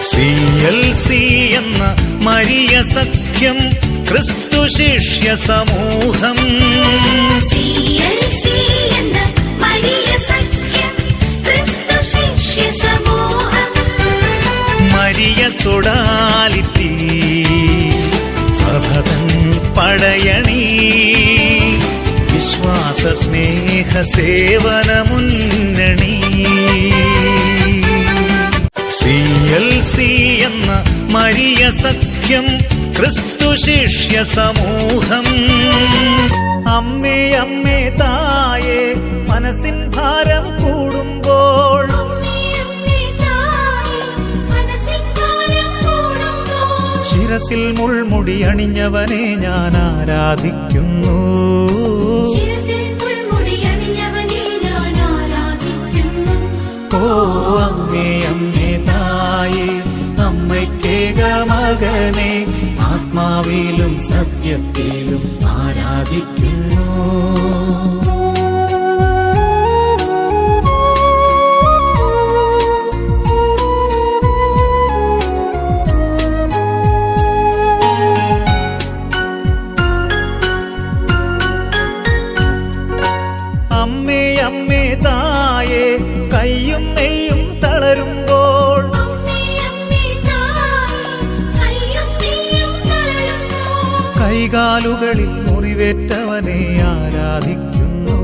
CLC എന്ന Maria സഖ്യം ക്രിസ്തു ശിഷ്യ സമൂഹം. CLC എന്ന മരിയ സഖ്യം ക്രിസ്തു ശിഷ്യ സമൂഹം. മരിയ സൊഡാലിറ്റി സഭതൻ പടയണി വിശ്വാസ സ്നേഹ സേവന മുന്നണി. CLC എന്ന മരിയ സഖ്യം ക്രിസ്തു ശിഷ്യ സമൂഹം. അമ്മേ അമ്മേ തായേ മനസ്സിൻ ഭാരം കൂടുമ്പോൾ ശിരസിൽ മുൾമുടി അണിഞ്ഞവനെ ഞാൻ ആരാധിക്കുന്നു. ഓ അമ്മേ അമ്മേ തായേ അമ്മയ്ക്കേക മകനെ ആത്മാവിലും സത്യത്തിലും ആരാധിക്കുന്നു. അമ്മേ അമ്മേ തായേ കയ്യും നെയ്യും തളരുമ്പോൾ കൈകാലുകളിൽ മുറിവേറ്റവനെ ആരാധിക്കുന്നു.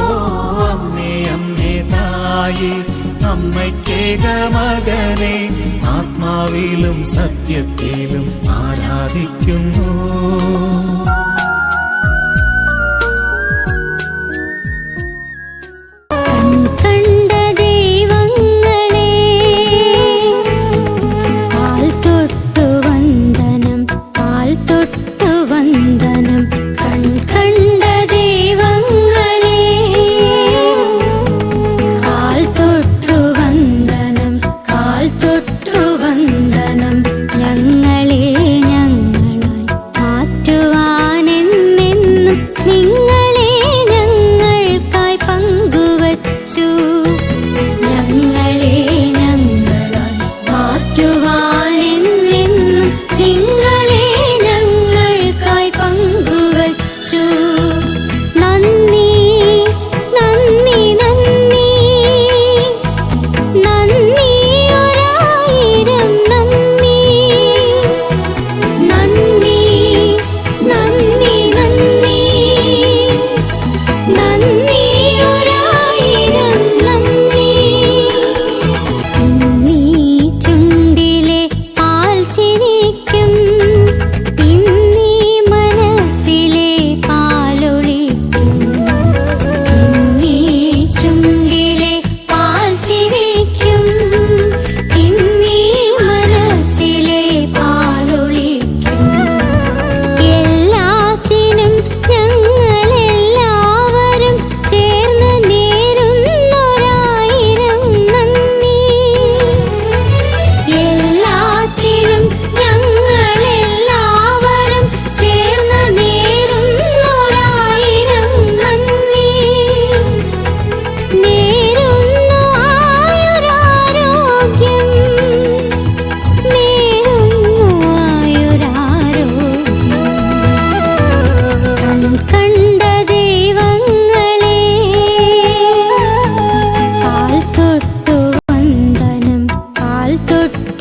ഓ അമ്മേ അമ്മേ തായേ അമ്മയ്ക്കേക മകനെ ആത്മാവിലും സത്യത്തിലും ആരാധിക്കുന്നു. തൊട്ടു